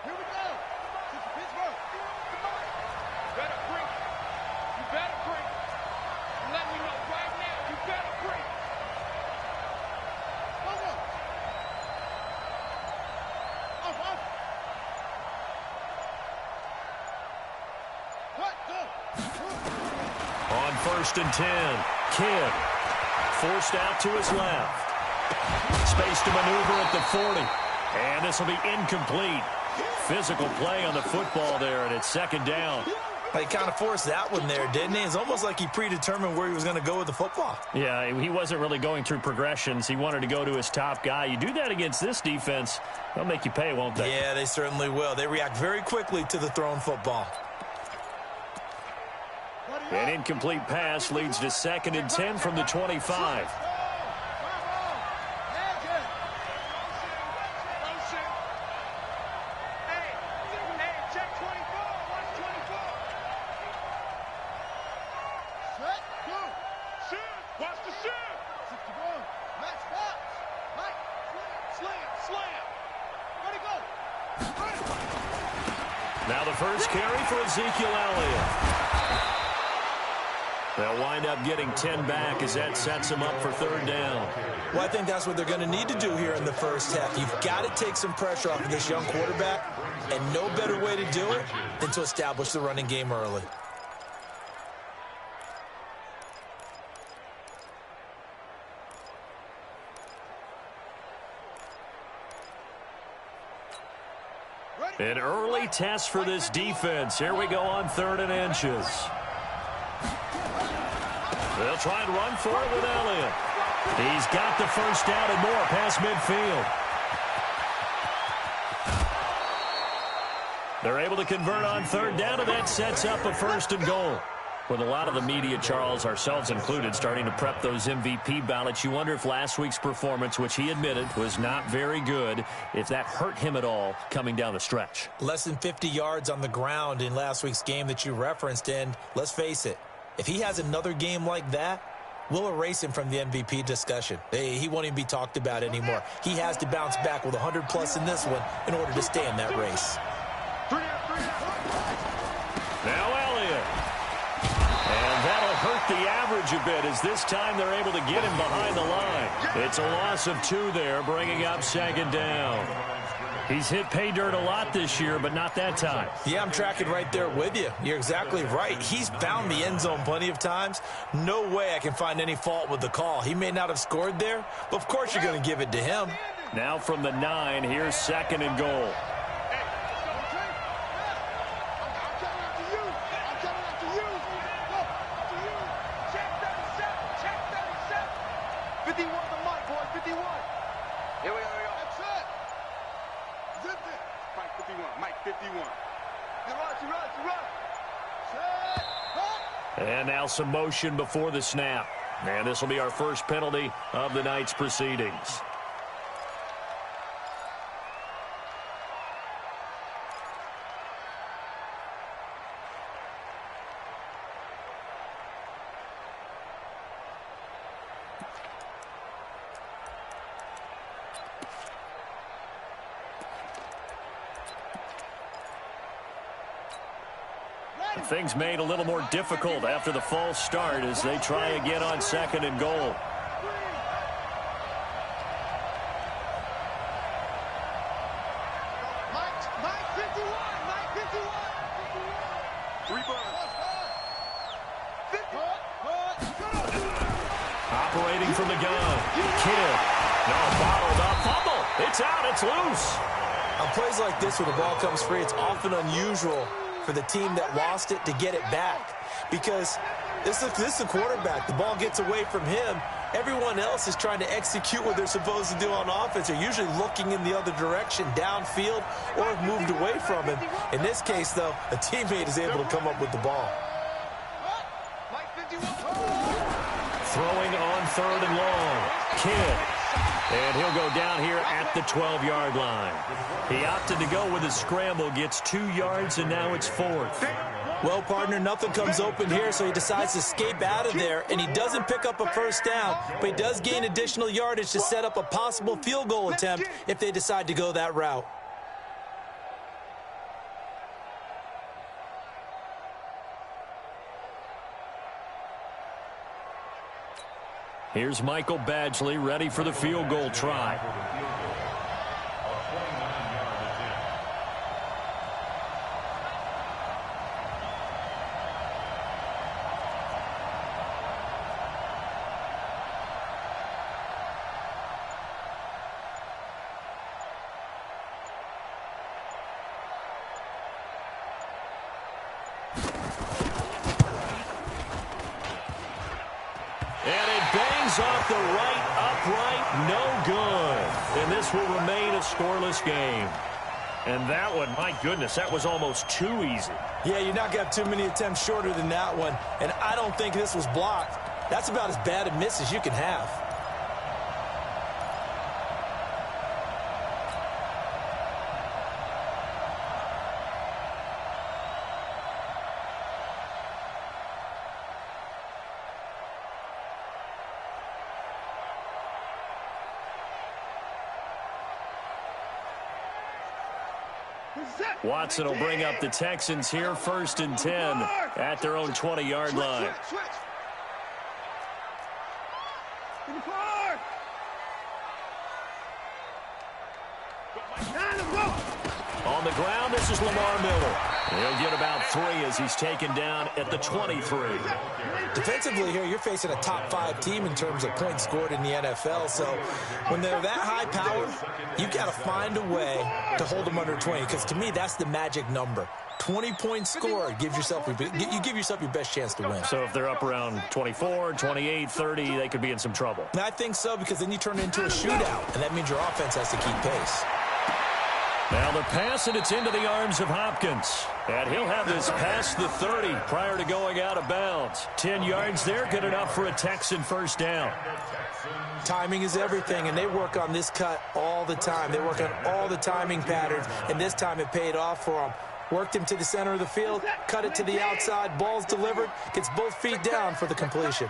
Here we go. This is Pittsburgh. You better bring it. You better bring it. Let me know right now. You better bring it. Go. Off. What? Go. On 1st and 10, Kidd forced out to his left. Space to maneuver at the 40. And this will be incomplete. Physical play on the football there, and it's 2nd down. He kind of forced that one there, didn't he? It's almost like he predetermined where he was going to go with the football. Yeah, he wasn't really going through progressions. He wanted to go to his top guy. You do that against this defense, they'll make you pay, won't they? Yeah, they certainly will. They react very quickly to the thrown football. An incomplete pass leads to 2nd and 10 from the 25. Now the first carry for Ezekiel Elliott. They'll wind up getting 10 back as that sets them up for 3rd down. Well, I think that's what they're going to need to do here in the first half. You've got to take some pressure off of this young quarterback, and no better way to do it than to establish the running game early. An early test for this defense. Here we go on 3rd and inches. They'll try and run for it with Elliott. He's got the first down and more past midfield. They're able to convert on 3rd down, and that sets up a 1st and goal. With a lot of the media, Charles, ourselves included, starting to prep those MVP ballots, you wonder if last week's performance, which he admitted was not very good, if that hurt him at all coming down the stretch. Less than 50 yards on the ground in last week's game that you referenced, and let's face it, if he has another game like that, we'll erase him from the MVP discussion. He won't even be talked about anymore. He has to bounce back with 100+ in this one in order to stay in that race. Now Elliott. And that'll hurt the average a bit as this time they're able to get him behind the line. It's a loss of 2 there, bringing up 2nd down. He's hit pay dirt a lot this year, but not that time. Yeah, I'm tracking right there with you. You're exactly right. He's found the end zone plenty of times. No way I can find any fault with the call. He may not have scored there, but of course you're going to give it to him. Now from the 9, here's 2nd and goal. And now some motion before the snap. And this will be our first penalty of the night's proceedings. Things made a little more difficult after the false start as they try again on 2nd and goal. Operating from the gun. Kidd. No, bottled up. Fumble. It's out. It's loose. On plays like this where the ball comes free, it's often unusual for the team that lost it to get it back, because this is the quarterback. The ball gets away from him. Everyone else is trying to execute what they're supposed to do on offense. They're usually looking in the other direction, downfield, or have moved away from him. In this case, though, a teammate is able to come up with the ball. Throwing on 3rd and long. Kidd. And he'll go down here at the 12-yard line. He opted to go with a scramble, gets 2 yards, and now it's 4th. Well, partner, nothing comes open here, so he decides to escape out of there, and he doesn't pick up a first down, but he does gain additional yardage to set up a possible field goal attempt if they decide to go that route. Here's Michael Badgley ready for the field goal try. Off the right upright, no good. And this will remain a scoreless game. And that one, my goodness, that was almost too easy. Yeah, you're not going to have too many attempts shorter than that one. And I don't think this was blocked. That's about as bad a miss as you can have. Watson will bring up the Texans here, 1st and 10 at their own 20-yard line. On the ground, this is Lamar Miller. He'll get about 3 as he's taken down at the 23. Defensively here, you're facing a top 5 team in terms of points scored in the NFL. So when they're that high powered, you got to find a way to hold them under 20. Because to me, that's the magic number. 20 points scored gives yourself you give yourself your best chance to win. So if they're up around 24, 28, 30, they could be in some trouble. And I think so, because then you turn it into a shootout, and that means your offense has to keep pace. Now the pass, and it's into the arms of Hopkins. And he'll have this past the 30 prior to going out of bounds. 10 yards there, good enough for a Texan first down. Timing is everything, and they work on this cut all the time. They work on all the timing patterns, and this time it paid off for them. Worked him to the center of the field, cut it to the outside, ball's delivered, gets both feet down for the completion.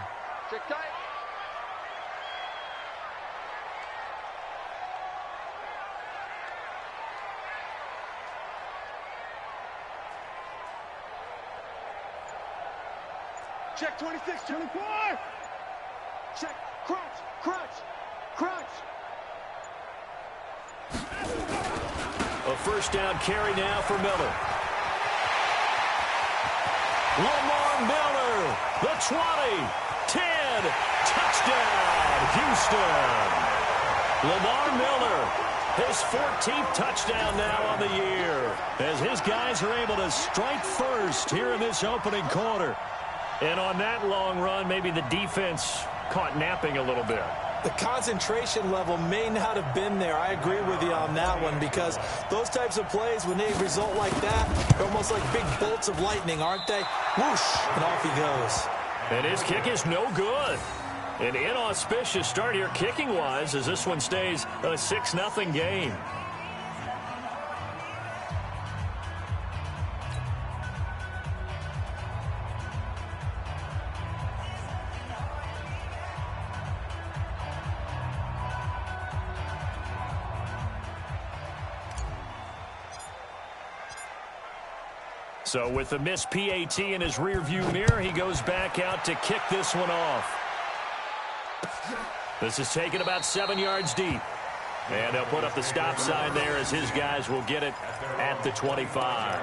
Check 26, 24. Check, crunch, crunch, crunch. A first down carry now for Miller. Lamar Miller, the 20, 10, touchdown, Houston. Lamar Miller, his 14th touchdown now on the year, as his guys are able to strike first here in this opening quarter. And on that long run, maybe the defense caught napping a little bit. The concentration level may not have been there. I agree with you on that one, because those types of plays, when they result like that, they're almost like big bolts of lightning, aren't they? Whoosh, and off he goes. And his kick is no good. An inauspicious start here kicking-wise, as this one stays a 6-0 game. So with the missed PAT in his rearview mirror, he goes back out to kick this one off. This is taken about 7 yards deep. And they'll put up the stop sign there as his guys will get it at the 25.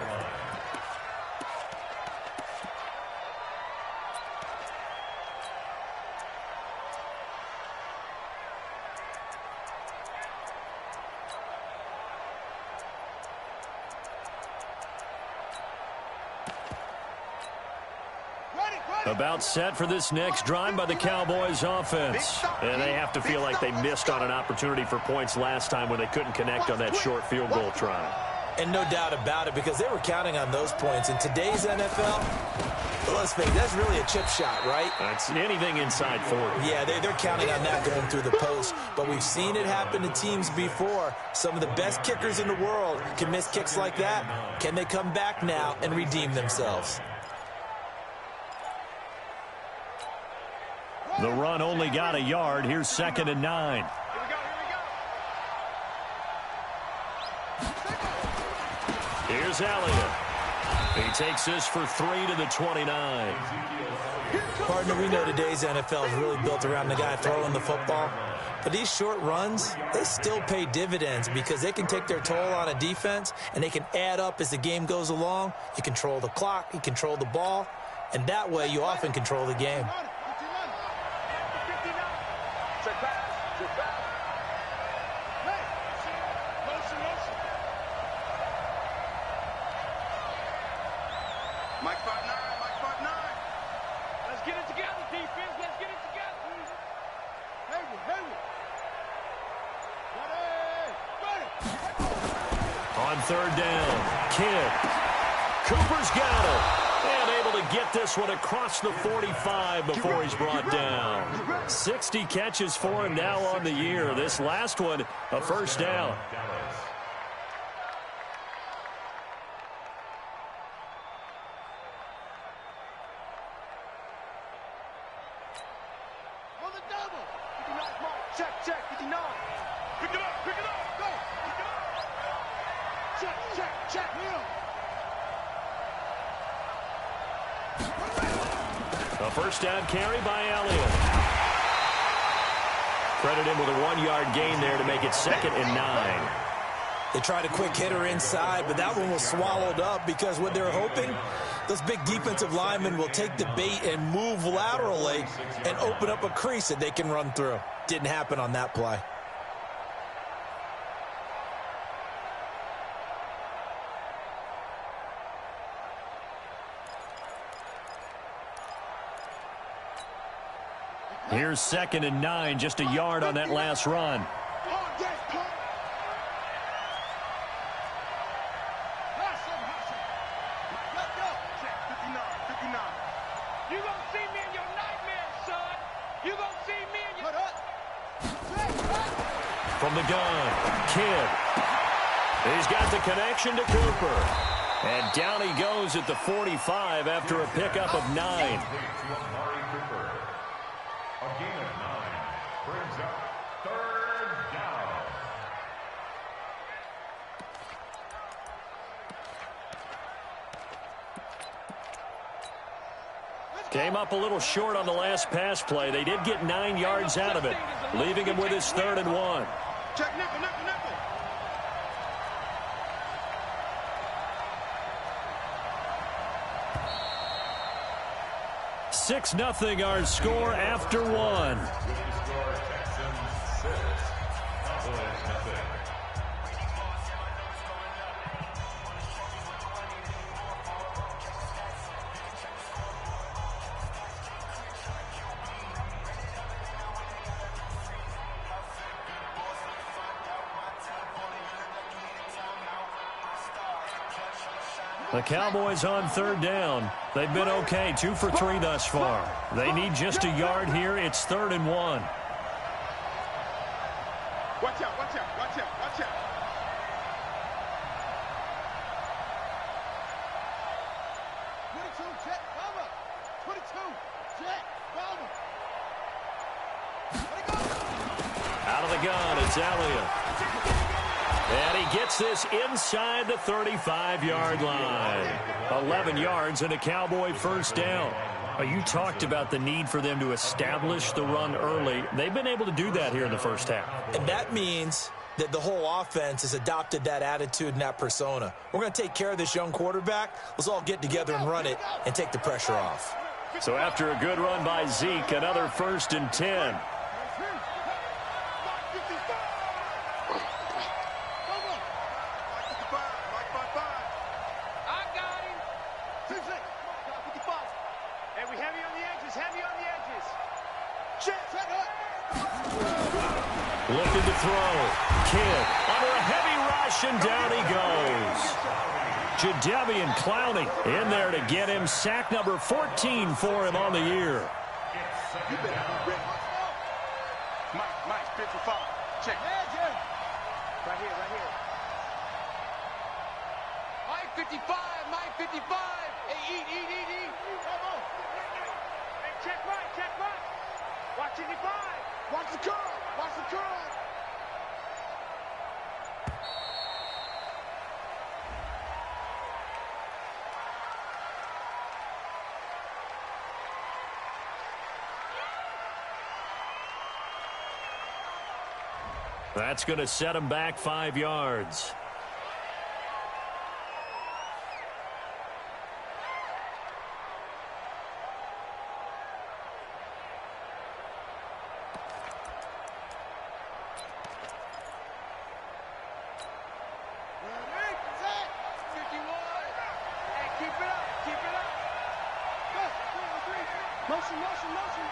About set for this next drive by the Cowboys offense. And they have to feel like they missed on an opportunity for points last time when they couldn't connect on that short field goal try. And no doubt about it, because they were counting on those points. In today's NFL, let's face it, that's really a chip shot, right? That's anything inside 40. Yeah, they're counting on that going through the post. But we've seen it happen to teams before. Some of the best kickers in the world can miss kicks like that. Can they come back now and redeem themselves? The run only got a yard. Here's 2nd and 9. Here's Elliott. He takes this for 3 to the 29. Partner, we know today's NFL is really built around the guy throwing the football. But these short runs, they still pay dividends because they can take their toll on a defense and they can add up as the game goes along. You control the clock, you control the ball, and that way you often control the game. Mike 5'9", Mike 5'9". Let's get it together, defense. Let's get it together. On third down, Kidd. Cooper's got it. And able to get this one across the 45 before he's brought down. 60 catches for him now on the year. This last one, a first down. Check, 59. Pick it up, go. Pick it up. Check. A first down carry by Elliott. Credit him with a 1-yard gain there to make it 2nd and 9. They tried a quick hitter inside, but that one was swallowed up because what they're hoping, those big defensive linemen will take the bait and move laterally and open up a crease that they can run through. Didn't happen on that play. Here's 2nd and 9, just a yard on that last run. You gonna see me in your nightmares, son. You gonna see me in your... From the gun, Kidd. He's got the connection to Cooper. And down he goes at the 45 after a pickup of 9. A gain of 9 brings up 3rd down. Came up a little short on the last pass play. They did get 9 yards out of it, leaving him with his 3rd and 1. Check nickel. 6-0 our score after 1. The Cowboys on 3rd down. They've been okay, 2 for 3 thus far. They need just a yard here. It's 3rd and 1. Watch out. 22, jet, bomber. 22, jet, bomber. Let it go. Out of the gun, it's Elliott. And he gets this inside the 35-yard line. 11 yards and a Cowboy first down. You talked about the need for them to establish the run early. They've been able to do that here in the first half. And that means that the whole offense has adopted that attitude and that persona. We're going to take care of this young quarterback. Let's all get together and run it and take the pressure off. So after a good run by Zeke, another 1st and 10. Looking to throw. Kidd under a heavy rush, and down he goes. Jadeveon Clowney in there to get him. Sack number 14 for him on the year. Mike, 55. Check. Right here. Mike 55. Hey, eat. Hey, check right. Watch 55. Watch the curve. That's going to set him back 5 yards. Motion, motion, motion.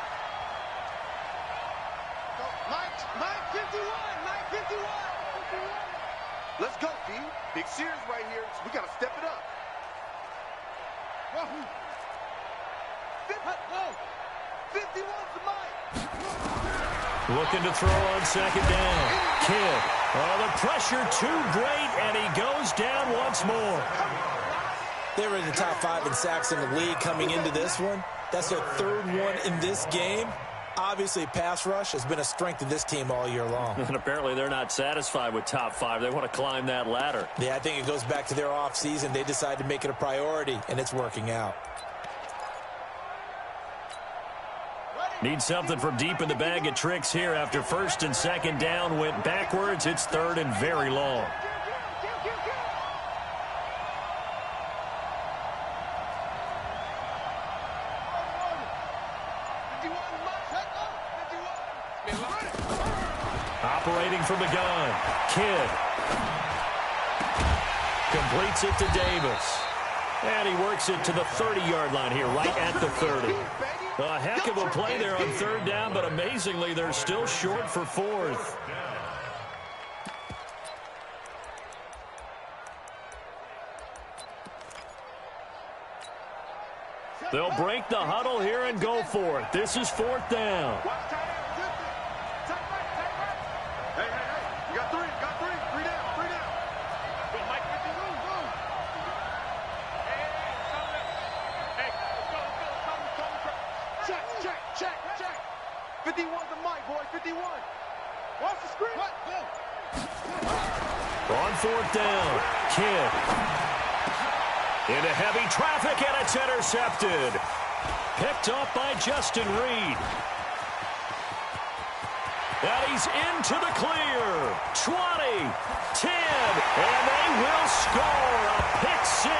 Go. Mike 51. Mike 51. Let's go, D. Big series right here. So we got to step it up. Whoa. 51's the Mike. Looking to throw on second down. Kidd. Oh, the pressure too great, and he goes down once more. They were in the top 5 in sacks in the league coming into this one. That's their 3rd one in this game. Obviously, pass rush has been a strength of this team all year long. And apparently they're not satisfied with top 5. They want to climb that ladder. Yeah, I think it goes back to their offseason. They decided to make it a priority, and it's working out. Need something from deep in the bag of tricks here after first and second down went backwards. It's 3rd and very long. Operating from the gun. Kidd. Completes it to Davis. And he works it to the 30-yard line here, right at the 30. A heck of a play there on 3rd down, but amazingly, they're still short for 4th. They'll break the huddle here and go for it. This is 4th down. You got 3. Got 3. 3 down. 3 down. Go, Mike, with the room. Go. Hey, let's go. Check. 51's the Mike, boy. 51. Watch the screen. What? Go. On 4th down, Kidd. Into heavy traffic, and it's intercepted. Picked up by Justin Reed. And he's into the clear. 20, 10, and they will score a pick 6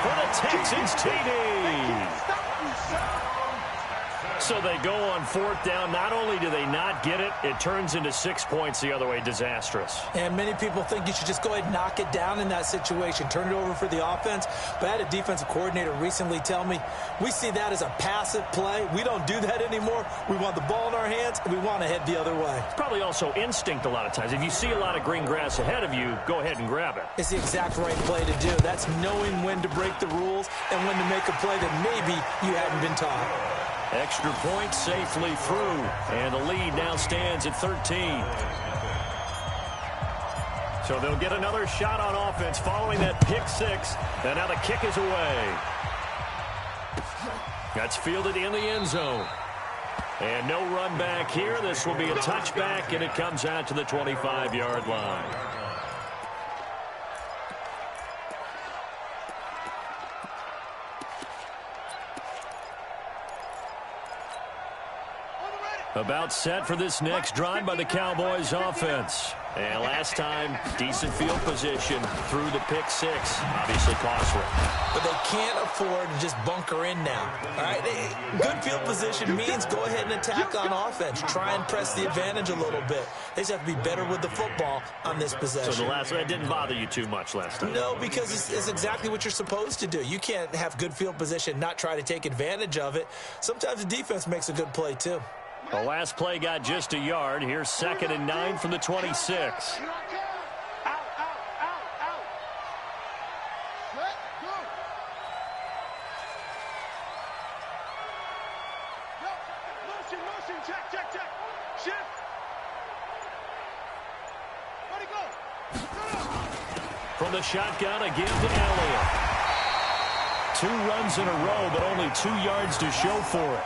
for the Texans TD. So they go on 4th down. Not only do they not get it, it turns into 6 points the other way. Disastrous. And many people think you should just go ahead and knock it down in that situation. Turn it over for the offense. But I had a defensive coordinator recently tell me, we see that as a passive play. We don't do that anymore. We want the ball in our hands, and we want to head the other way. It's probably also instinct a lot of times. If you see a lot of green grass ahead of you, go ahead and grab it. It's the exact right play to do. That's knowing when to break the rules and when to make a play that maybe you hadn't been taught. Extra point safely through, and the lead now stands at 13. So they'll get another shot on offense following that pick 6, and now the kick is away. That's fielded in the end zone. And no run back here. This will be a touchback, and it comes out to the 25-yard line. About set for this next drive by the Cowboys offense. And last time, decent field position through the pick 6. Obviously costly. But they can't afford to just bunker in now. All right, good field position means go ahead and attack on offense. Try and press the advantage a little bit. They just have to be better with the football on this possession. So the last one didn't bother you too much last time? No, because it's exactly what you're supposed to do. You can't have good field position, not try to take advantage of it. Sometimes the defense makes a good play, too. The last play got just a yard. Here's 2nd and 9 from the 26. Out. Set, go. Motion. Check. Shift. Where'd he go? From the shotgun again to Elliott. 2 runs in a row, but only 2 yards to show for it.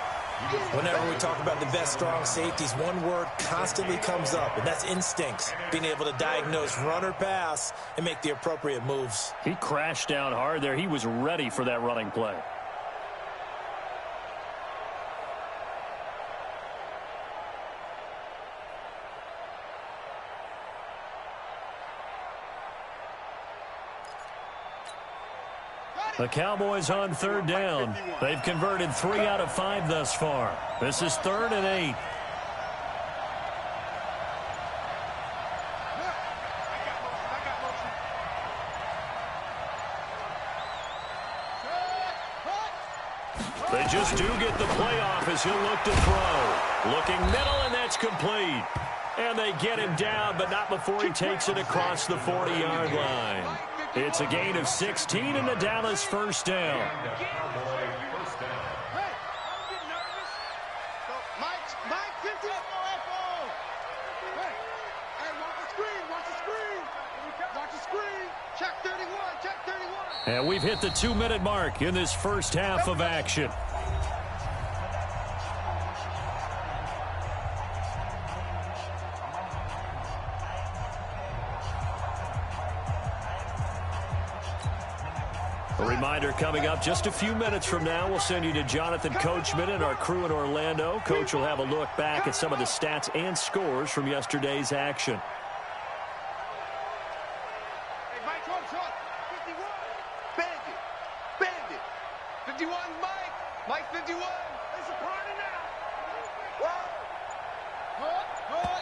Whenever we talk about the best strong safeties, one word constantly comes up, and that's instincts. Being able to diagnose run or pass and make the appropriate moves. He crashed down hard there. He was ready for that running play. The Cowboys on third down. They've converted 3 out of 5 thus far. This is 3rd and 8. They just do get the playoff as he'll look to throw. Looking middle, and that's complete. And they get him down, but not before he takes it across the 40-yard line. It's a gain of 16 and the Dallas first down. Hey, don't get nervous. Mike 50. Hey, watch the screen, watch the screen. Watch the screen. Check 31, check 31. And we've hit the 2-minute mark in this first half of action. A reminder coming up just a few minutes from now, we'll send you to Jonathan Coachman and our crew in Orlando. Coach will have a look back at some of the stats and scores from yesterday's action. Hey, Mike, hold short. 51. Bandit. Bandit. 51, Mike. Mike 51. It's a party now.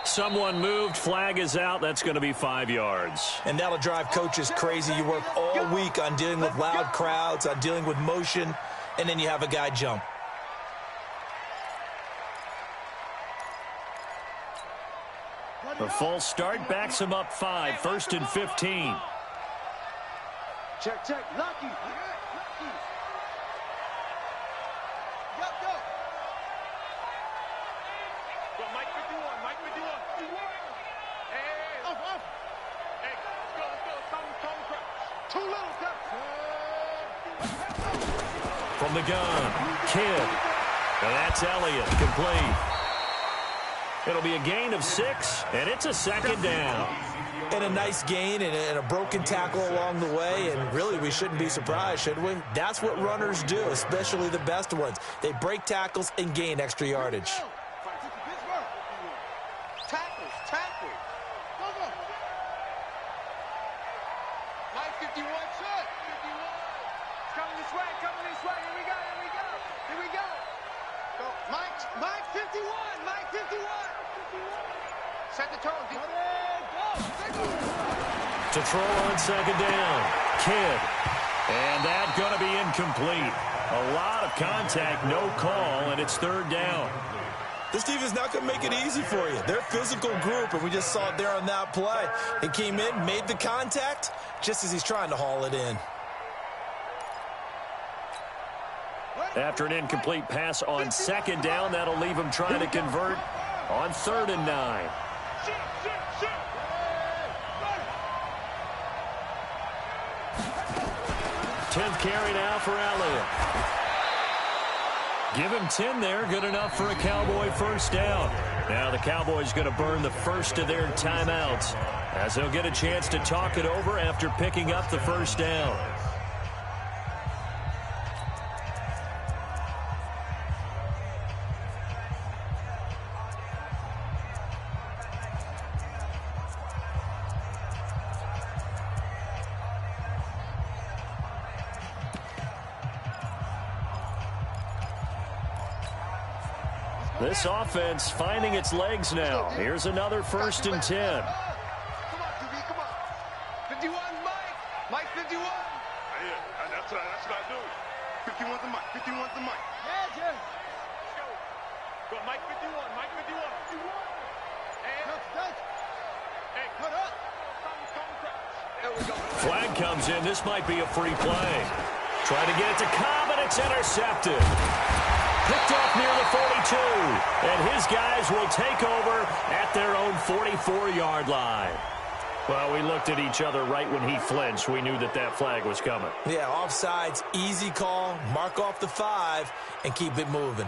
Someone moved. Flag is out. That's going to be 5 yards. And that'll drive coaches crazy. You work all week on dealing with loud crowds, on dealing with motion, and then you have a guy jump. The false start backs him up 5. 1st and 15. Check, check. Lucky. Lucky. Go. Go, Mike 51, Mike 51. Hey. Off. Hey, let's go. Come, crouch. Too little, From the gun, Kidd. And that's Elliott, complete. It'll be a gain of 6, and it's a 2nd down. And a nice gain and a broken tackle along the way, and really we shouldn't be surprised, should we? That's what runners do, especially the best ones. They break tackles and gain extra yardage. Tackle. Go. Mike 51, shot. 51. Coming this way. Here we go. Go. Mike 51. Mike 51. Set the tone. To throw on 2nd down, Kidd. And that's going to be incomplete. A lot of contact, no call, and it's 3rd down. This defense not going to make it easy for you. They're a physical group, and we just saw it there on that play. It came in, made the contact, just as he's trying to haul it in. After an incomplete pass on 2nd down, that'll leave him trying to convert on 3rd and 9. 10th carry now for Elliott. Give him 10 there, good enough for a Cowboy first down. Now the Cowboys going to burn the first of their timeouts as they'll get a chance to talk it over after picking up the first down. This offense finding its legs now. Here's another 1st and 10. Come on, QB, come on. 51, Mike. Mike 51. Yeah, that's what I do. 51's the Mike. 51's the Mike. Yeah. Go, Mike 51, Mike 51. Hey, Cut up. come, crouch. There we go. Flag comes in. This might be a free play. Try to get it to Cobb, and it's intercepted. Picked off near the 42, and his guys will take over at their own 44-yard line. Well, we looked at each other right when he flinched. We knew that that flag was coming. Yeah, offsides, easy call, mark off the 5, and keep it moving.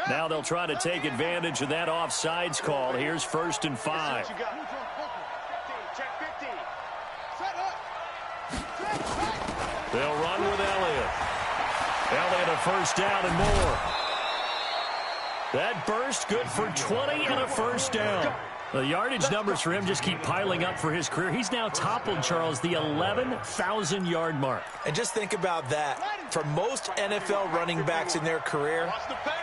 Now they'll try to take advantage of that offsides call. Here's 1st and 5. Check 50. Set up. They'll run with Elliott. Elliott a first down and more. That burst good for 20 and a first down. The yardage numbers for him just keep piling up for his career. He's now toppled, Charles, the 11,000-yard mark. And just think about that. For most NFL running backs in their career,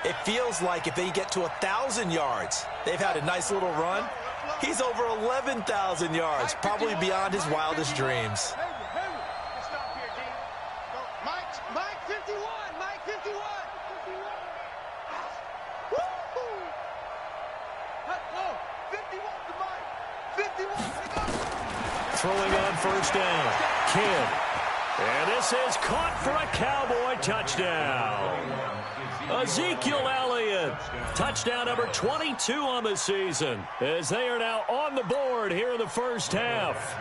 it feels like if they get to 1,000 yards, they've had a nice little run. He's over 11,000 yards, probably beyond his wildest dreams. Mike 51, Mike 51. Oh, 51 to Mike. 51. Throwing on first down. Kidd. And this is caught for a Cowboy touchdown. Ezekiel Elliott. Touchdown number 22 on the season, as they are now on the board here in the first half.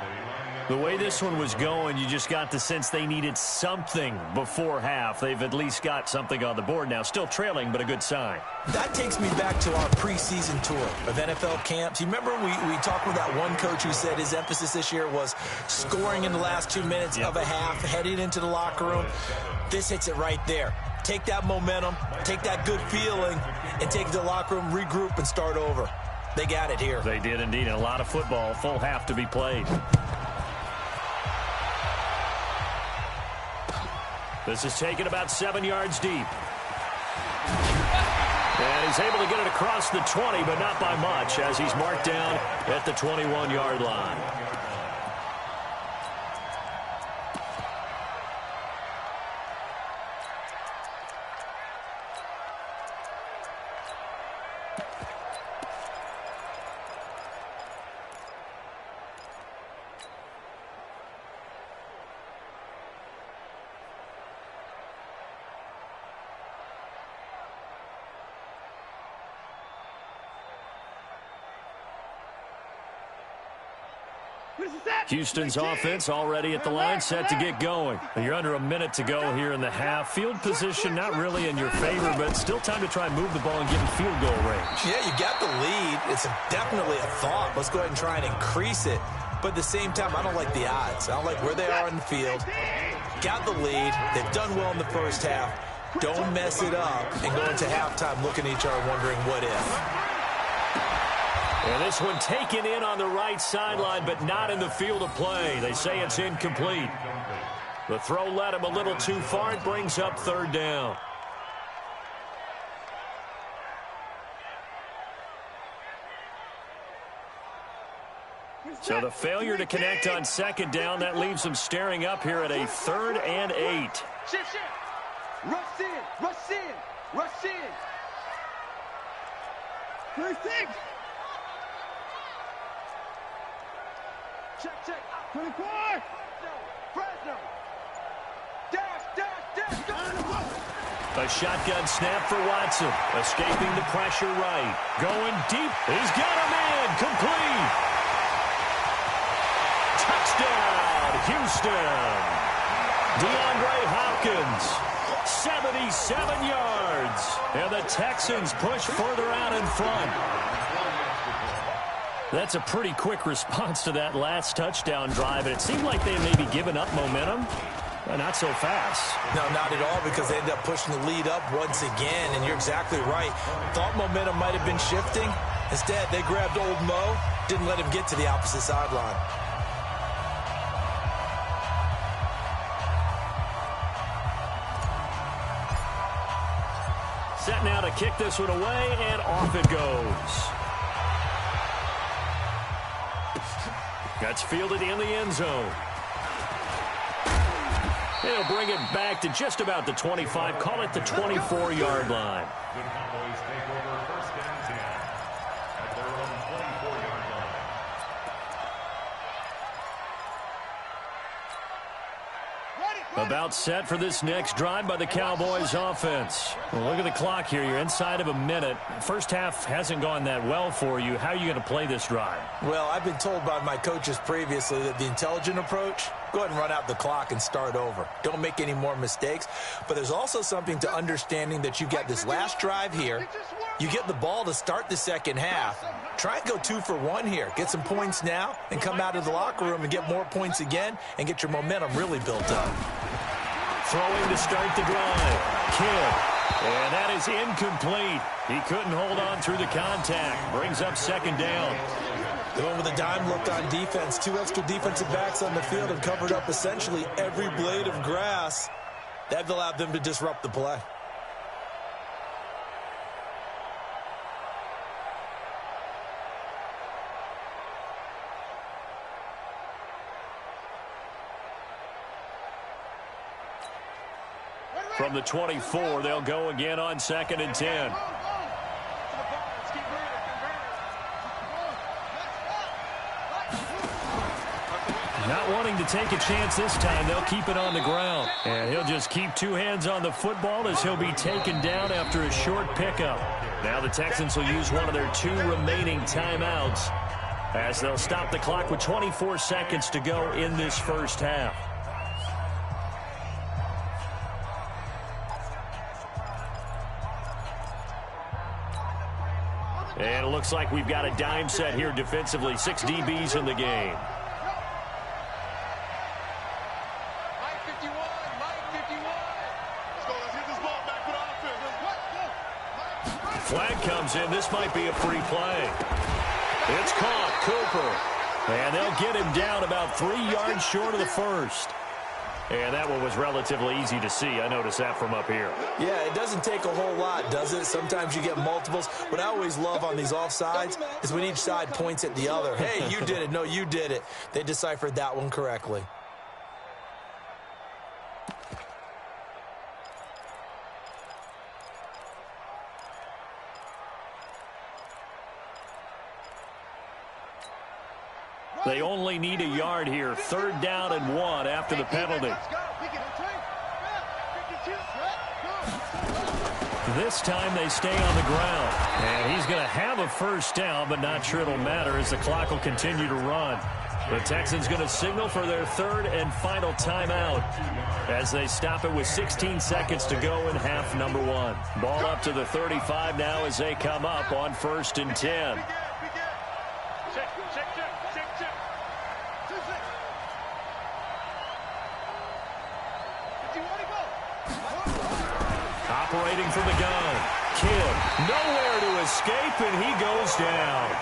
The way this one was going, you just got the sense they needed something before half. They've at least got something on the board now. Still trailing, but a good sign. That takes me back to our preseason tour of NFL camps. You remember we talked with that one coach who said his emphasis this year was scoring in the last 2 minutes of a half, heading into the locker room. This hits it right there. Take that momentum, take that good feeling, and take it to the locker room, regroup, and start over. They got it here. They did indeed. And a lot of football, full half to be played. This is taken about 7 yards deep. And he's able to get it across the 20, but not by much, as he's marked down at the 21-yard line. Houston's offense already at the line, set to get going. You're under a minute to go here in the half. Field position not really in your favor, but still time to try and move the ball and get in field goal range. Yeah, you got the lead. It's definitely a thought. Let's go ahead and try and increase it. But at the same time, I don't like the odds. I don't like where they are in the field. Got the lead. They've done well in the first half. Don't mess it up and go into halftime looking at each other wondering what if. And this one taken in on the right sideline, but not in the field of play. They say it's incomplete. The throw led him a little too far. It brings up third down. So the failure to connect on second down, that leaves them staring up here at a 3rd and 8. Shit. Rush in. First six. Check. 24. Fresno. Dash. A shotgun snap for Watson. Escaping the pressure right. Going deep. He's got him in. Complete. Touchdown, Houston. DeAndre Hopkins, 77 yards. And the Texans push further out in front. That's a pretty quick response to that last touchdown drive. And it seemed like they had maybe given up momentum. But not so fast. No, not at all, because they ended up pushing the lead up once again. And you're exactly right. Thought momentum might have been shifting. Instead, they grabbed old Mo, didn't let him get to the opposite sideline. Set now to kick this one away, and off it goes. That's fielded in the end zone. They'll bring it back to just about the 25. Call it the 24-yard line. The Cowboys take over 1st and 10 at their own 24-yard line. About set for this next drive by the Cowboys offense. Well, look at the clock here. You're inside of a minute. First half hasn't gone that well for you. How are you going to play this drive? Well, I've been told by my coaches previously that the intelligent approach, go ahead and run out the clock and start over. Don't make any more mistakes. But there's also something to understanding that you got this last drive here. You get the ball to start the second half. Try and go 2 for 1 here. Get some points now and come out of the locker room and get more points again and get your momentum really built up. Throwing to start the drive. Kidd. And that is incomplete. He couldn't hold on through the contact. Brings up second down. They went with a dime look on defense. 2 extra defensive backs on the field and covered up essentially every blade of grass. That allowed them to disrupt the play. From the 24, they'll go again on 2nd and 10. Not wanting to take a chance this time, they'll keep it on the ground. And he'll just keep 2 hands on the football as he'll be taken down after a short pickup. Now the Texans will use one of their 2 remaining timeouts as they'll stop the clock with 24 seconds to go in this first half. And it looks like we've got a dime set here defensively. 6 DBs in the game. Mike 51, Mike 51. Let's go. Let's get this ball back for the offense. Flag comes in. This might be a free play. It's caught. Cooper. And they'll get him down about 3 yards short of the first. And that one was relatively easy to see. I noticed that from up here. Yeah, it doesn't take a whole lot, does it? Sometimes you get multiples. What I always love on these offsides is when each side points at the other. Hey, you did it. No, you did it. They deciphered that one correctly. They only need a yard here. 3rd down and 1 after the penalty. This time they stay on the ground. And he's going to have a first down, but not sure it'll matter as the clock will continue to run. The Texans going to signal for their 3rd and final timeout as they stop it with 16 seconds to go in half number 1. Ball up to the 35 now as they come up on 1st and 10. Operating from the gun. Kidd nowhere to escape, and he goes down.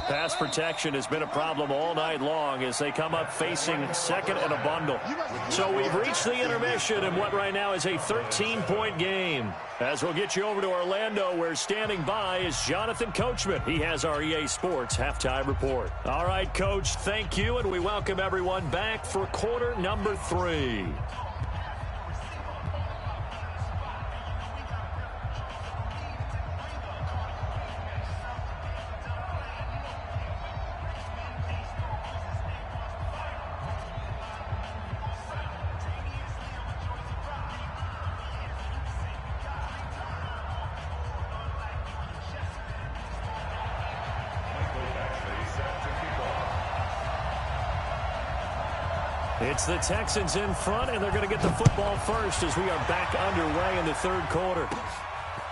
Pass protection has been a problem all night long as they come up facing 2nd and a bundle. So we've reached the intermission in what right now is a 13-point game. As we'll get you over to Orlando, where standing by is Jonathan Coachman. He has our EA Sports halftime report. All right, Coach, thank you, and we welcome everyone back for quarter number 3. It's the Texans in front, and they're going to get the football first as we are back underway in the 3rd quarter.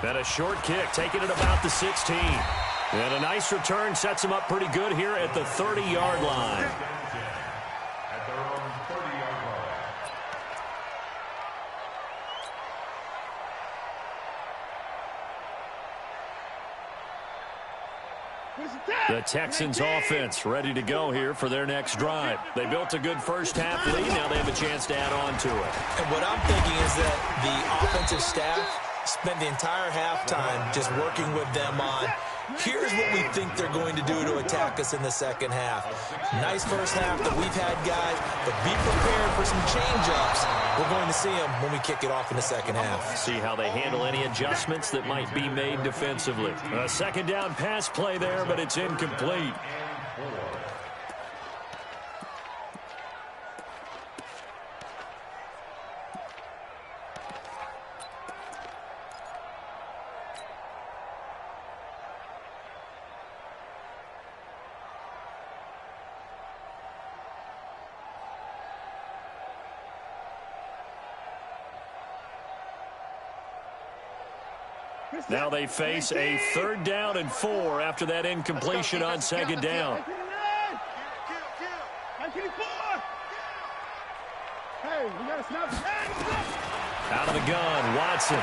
Then a short kick, taking it about the 16. And a nice return sets them up pretty good here at the 30-yard line. At their own 30-yard line. The Texans offense ready to go here for their next drive. They built a good first half lead. Now they have a chance to add on to it. And what I'm thinking is that the offensive staff spent the entire halftime just working with them on, here's what we think they're going to do to attack us in the second half. Nice first half that we've had, guys, but be prepared for some change-ups. We're going to see them when we kick it off in the second half. See how they handle any adjustments that might be made defensively. A 2nd down pass play there, but it's incomplete. Now they face a 3rd down and 4 after that incompletion on 2nd down. Hey, Out of the gun, Watson.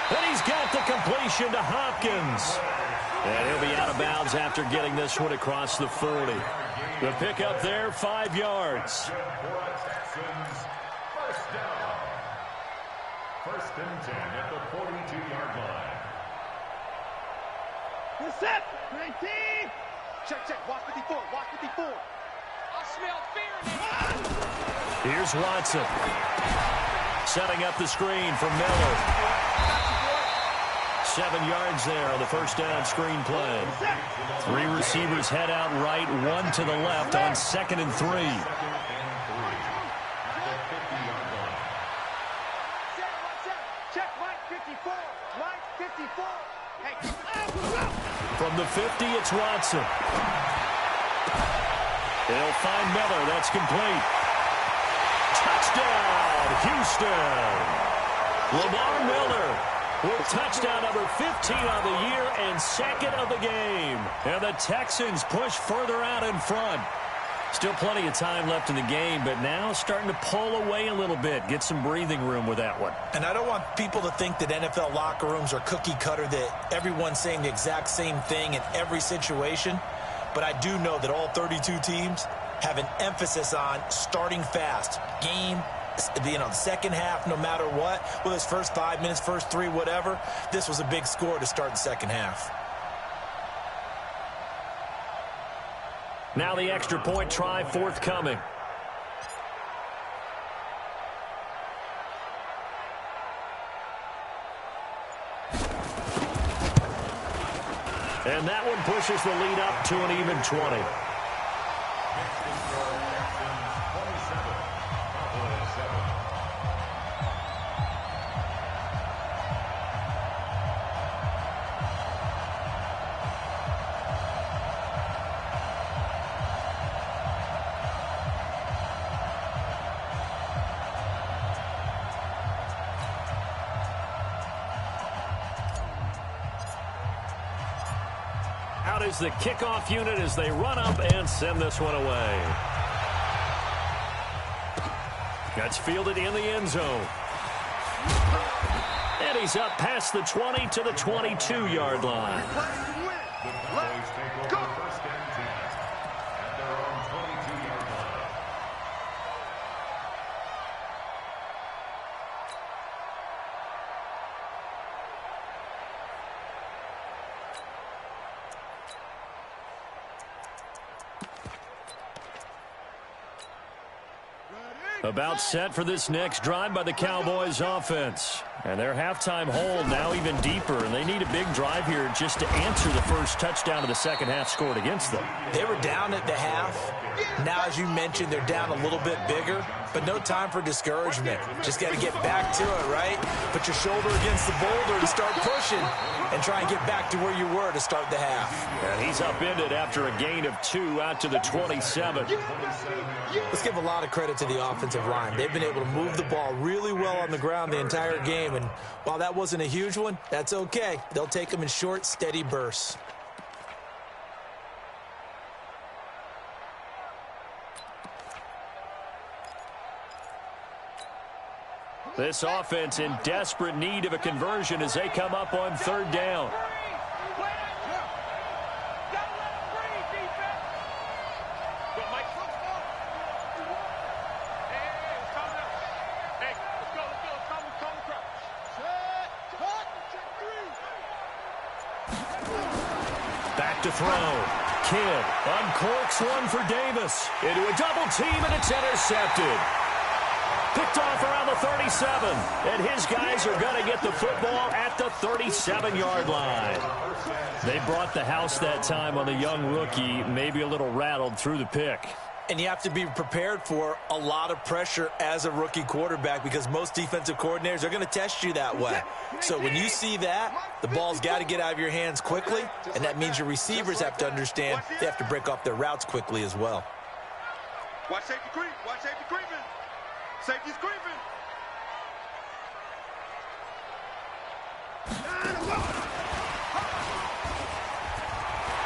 And he's got the completion to Hopkins. And he'll be out of bounds after getting this one across the 40. The pickup there, 5 yards. First and 10 at the 42-yard line. Set. 19. Check. Watch 54. Watch 54. I smell fear in there. Here's Watson. Setting up the screen for Miller. 7 yards there on the first down screen play. 3 receivers head out right, 1 to the left on 2nd and 3. Check Mike 54. Mike 54. Hey. From the 50, it's Watson. They'll find Miller. That's complete. Touchdown, Houston. Lamar Miller with touchdown number 15 on the year and 2nd of the game. And the Texans push further out in front. Still plenty of time left in the game, but now starting to pull away a little bit. Get some breathing room with that one. And I don't want people to think that NFL locker rooms are cookie cutter, that everyone's saying the exact same thing in every situation. But I do know that all 32 teams have an emphasis on starting fast. Game, the second half, no matter what, whether it's first 5 minutes, first 3, whatever, this was a big score to start the second half. Now the extra point try forthcoming. And that one pushes the lead up to an even 20. Out is the kickoff unit as they run up and send this one away. That's fielded in the end zone. And he's up past the 20 to the 22-yard line. Cowboys take over first and 10 at their own 22-yard line. About set for this next drive by the Cowboys offense. And their halftime hole now even deeper, and they need a big drive here just to answer the first touchdown of the second half scored against them. They were down at the half. Now, as you mentioned, they're down a little bit bigger, but no time for discouragement. Just got to get back to it, right? Put your shoulder against the boulder and start pushing and try and get back to where you were to start the half. And he's upended after a gain of 2 out to the 27. Let's give a lot of credit to the offensive line. They've been able to move the ball really well on the ground the entire game, and while that wasn't a huge one, that's okay. They'll take them in short, steady bursts. This offense in desperate need of a conversion as they come up on third down. Back to throw. Kidd uncorks one for Davis. Into a double team, and it's intercepted. Picked off around the 37, and his guys are going to get the football at the 37-yard line. They brought the house that time on the young rookie, maybe a little rattled through the pick. And you have to be prepared for a lot of pressure as a rookie quarterback because most defensive coordinators are going to test you that way. So when you see that, the ball's got to get out of your hands quickly, and that means your receivers have to understand they have to break off their routes quickly as well. Watch safety creep. Watch safety creeping. Safety's creeping.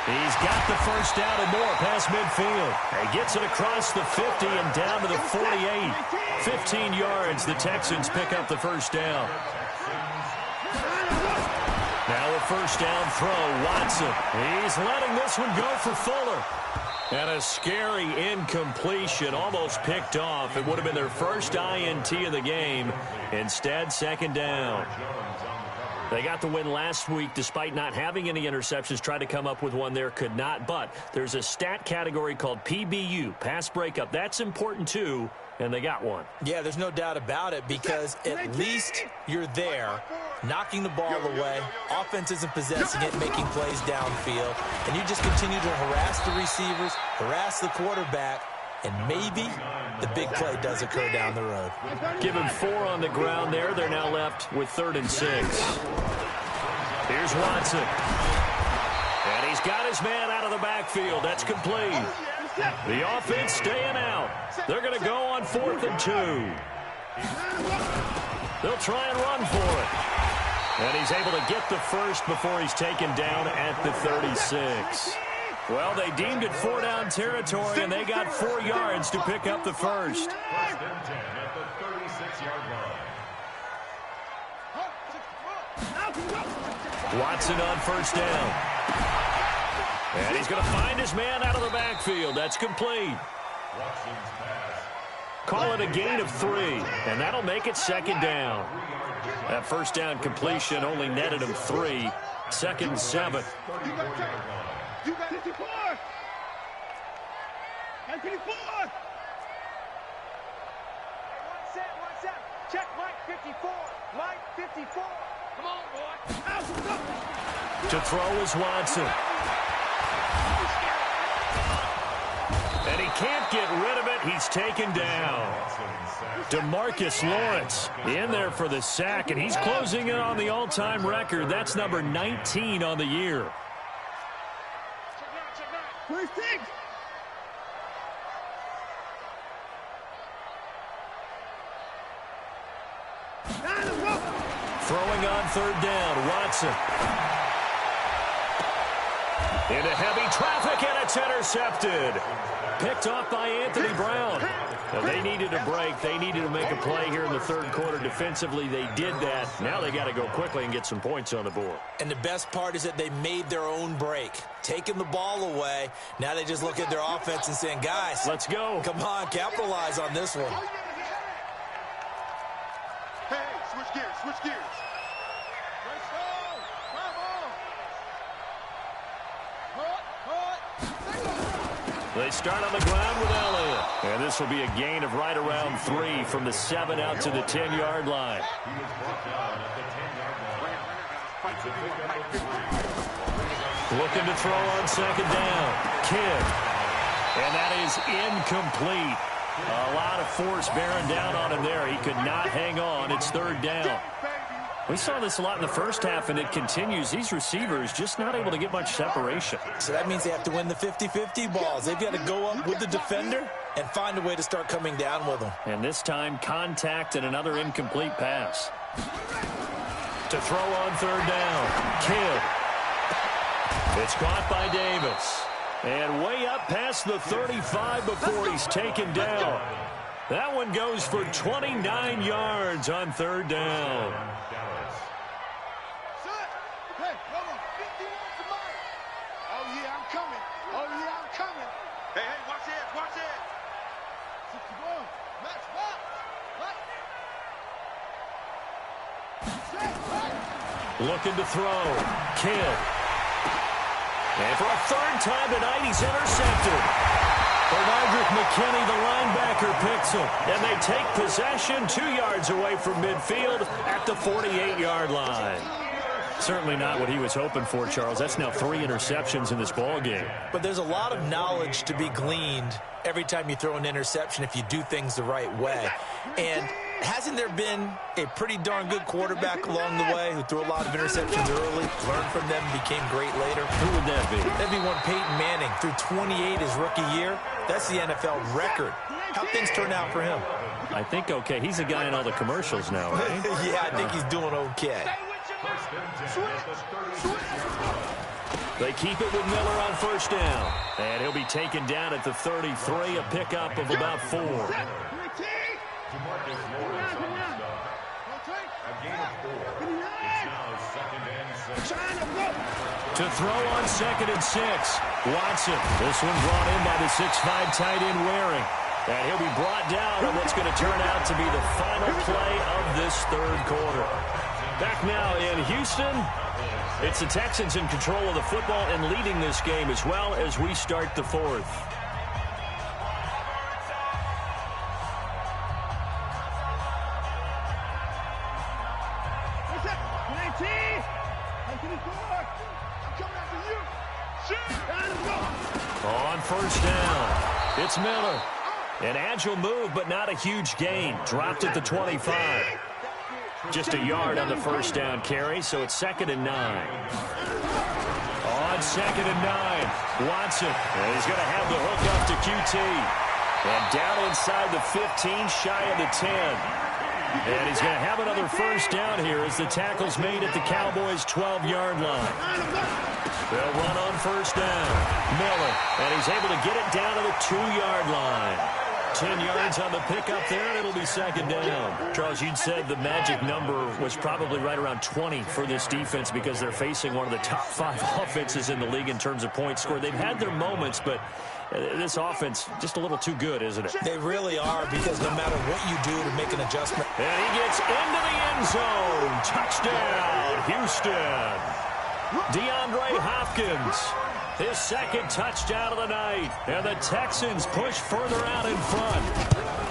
He's got the first down and more past midfield. He gets it across the 50 and down to the 48. 15 yards, the Texans pick up the first down. Now a first down throw, Watson. He's letting this one go for Fuller. And a scary incompletion, almost picked off. It would have been their first INT of the game. Instead, second down. They got the win last week despite not having any interceptions. Tried to come up with one there, could not. But there's a stat category called PBU, pass breakup. That's important too, and they got one. Yeah, there's no doubt about it because at least you're there, knocking the ball away. Offense isn't possessing it, making plays downfield. And you just continue to harass the receivers, harass the quarterback, and maybe the big play does occur down the road. Give him 4 on the ground there. They're now left with 3rd and 6. Here's Watson. And he's got his man out of the backfield. That's complete. The offense staying out. They're going to go on 4th and 2. They'll try and run for it. And he's able to get the first before he's taken down at the 36. Well, they deemed it 4-down territory, and they got 4 yards to pick up the first. 1st and 10 at the 36-yard line. Watson on first down. And he's going to find his man out of the backfield. That's complete. Watson's pass. Call it a gain of 3, and that'll make it second down. That first down completion only netted him 3. 2nd and 7. You got 54! And 54! One set. Check Mike 54. Mike 54. Come on, boy. To throw is Watson. And he can't get rid of it. He's taken down. DeMarcus Lawrence in there for the sack, and he's closing in on the all-time record. That's number 19 on the year. First six! Throwing on 3rd down, Watson. Into heavy traffic, and it's intercepted. Picked off by Anthony Brown. Now, they needed a break. They needed to make a play here in the 3rd quarter. Defensively, they did that. Now they got to go quickly and get some points on the board. And the best part is that they made their own break, taking the ball away. Now they just look at their offense and saying, guys, let's go. Come on, capitalize on this one. Hey, switch gears. Let's go! They start on the ground with Elliott. And this will be a gain of right around 3 from the 7 out to the 10-yard line. He is brought down at the 10-yard line. It's a pickup of 3. Looking to throw on 2nd down. Kidd. And that is incomplete. A lot of force bearing down on him there. He could not hang on. It's 3rd down. We saw this a lot in the first half, and it continues. These receivers just not able to get much separation. So that means they have to win the 50-50 balls. They've got to go up with the defender and find a way to start coming down with them. And this time, contact and another incomplete pass. To throw on 3rd down. Kidd. It's caught by Davis. And way up past the 35 before he's taken down. That one goes for 29 yards on 3rd down. Hey, come on. 51 to Mike. Oh, yeah, I'm coming. Hey, watch it. 61. Match box. Looking to throw. Kidd. And for a 3rd time tonight, he's intercepted. Bernardrick McKinney, the linebacker, picks him. And they take possession 2 yards away from midfield at the 48-yard line. Certainly not what he was hoping for, Charles. That's now 3 interceptions in this ball game. But there's a lot of knowledge to be gleaned every time you throw an interception if you do things the right way. And hasn't there been a pretty darn good quarterback along the way who threw a lot of interceptions early, learned from them, became great later? Who would that be? That'd be one Peyton Manning. Threw 28 his rookie year. That's the NFL record. How'd things turn out for him? I think okay. He's a guy in all the commercials now, right? Yeah, I think he's doing okay. They keep it with Miller on first down. And he'll be taken down at the 33, a pickup of about 4. To throw on 2nd and 6. Watson. This one brought in by the 6'5" tight end Waring. And he'll be brought down on what's going to turn out to be the final play of this third quarter. Back now in Houston. It's the Texans in control of the football and leading this game as well as we start the fourth. On first down, it's Miller. An agile move, but not a huge gain. Dropped at the 25. Just a yard on the first down carry, so it's 2nd and 9. On 2nd and 9, Watson. And he's going to have the hook up to QT. And down inside the 15, shy of the 10. And he's going to have another first down here as the tackle's made at the Cowboys' 12-yard line. They'll run on first down. Miller, and he's able to get it down to the 2-yard line. 10 yards on the pickup there, and it'll be 2nd down. Charles, you'd said the magic number was probably right around 20 for this defense because they're facing one of the top 5 offenses in the league in terms of points scored. They've had their moments, but this offense just a little too good, isn't it? They really are, because no matter what you do to make an adjustment. And he gets into the end zone. Touchdown, Houston. DeAndre Hopkins. His 2nd touchdown of the night. And the Texans push further out in front.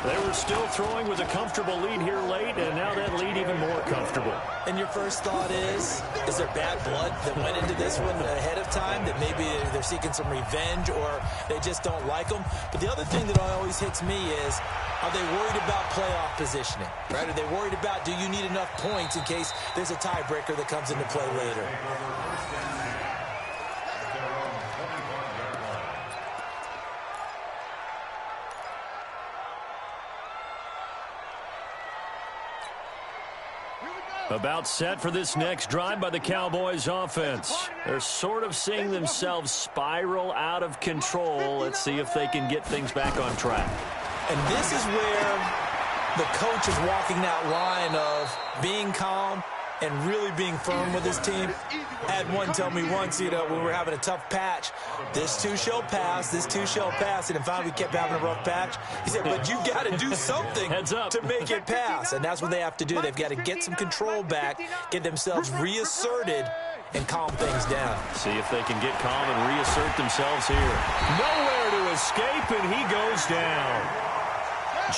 They were still throwing with a comfortable lead here late, and now that lead even more comfortable. And your first thought is there bad blood that went into this one ahead of time, that maybe they're seeking some revenge or they just don't like them? But the other thing that always hits me is, are they worried about playoff positioning? Right? Are they worried about, do you need enough points in case there's a tiebreaker that comes into play later? About set for this next drive by the Cowboys offense. They're sort of seeing themselves spiral out of control. Let's see if they can get things back on track. And this is where the coach is walking that line of being calm and really being firm with his team. I had one tell me once, when we were having a tough patch, this too shall pass, this too shall pass. And finally we kept having a rough patch. He said, but you got to do something to make it pass. And that's what they have to do. They've got to get some control back, get themselves reasserted, and calm things down. See if they can get calm and reassert themselves here. Nowhere to escape, and he goes down.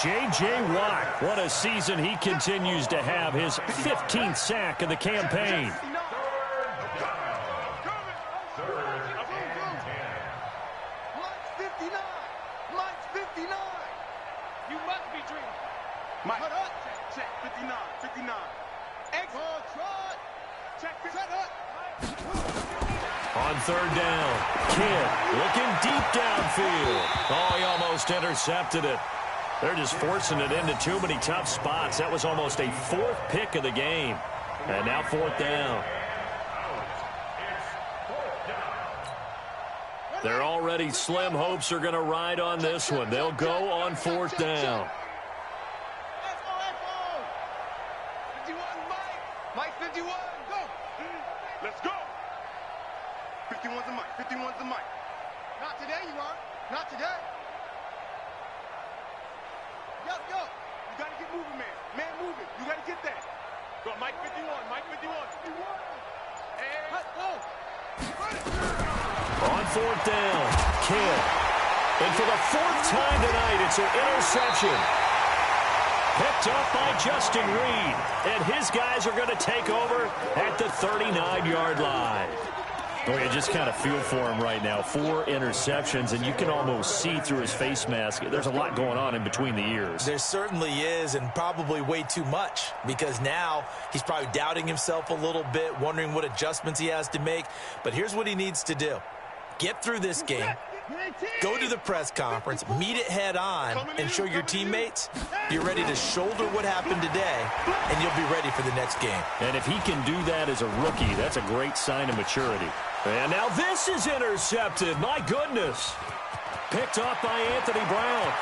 J.J. Watt, what a season he continues to have. His 15th sack of the campaign. Mike's 59. You must be dreaming. Mike, check, 59, 59. Extra trot. Check this. Set up. On third down, Kidd looking deep downfield. Oh, he almost intercepted it. They're just forcing it into too many tough spots. That was almost a 4th pick of the game. And now 4th down. They're already slim hopes are going to ride on this one. They'll go on 4th down. Mike 51, go. Let's go. 51's the Mike, 51's the Mike. Not today, you aren't. Not today. Yo. You got to get moving, man. Man moving. You got to get that. Go, Mike 51, Mike 51. Hey, let's go. On 4th down, Kidd. And for the 4th time tonight, it's an interception. Picked up by Justin Reed. And his guys are going to take over at the 39-yard line. Boy, you just kind of feel for him right now. 4 interceptions, and you can almost see through his face mask. There's a lot going on in between the ears. There certainly is, and probably way too much, because now he's probably doubting himself a little bit, wondering what adjustments he has to make. But here's what he needs to do. Get through this game, go to the press conference, meet it head on, and show your teammates you're ready to shoulder what happened today, and you'll be ready for the next game. And if he can do that as a rookie, that's a great sign of maturity. And now this is intercepted. My goodness. Picked off by Anthony Brown.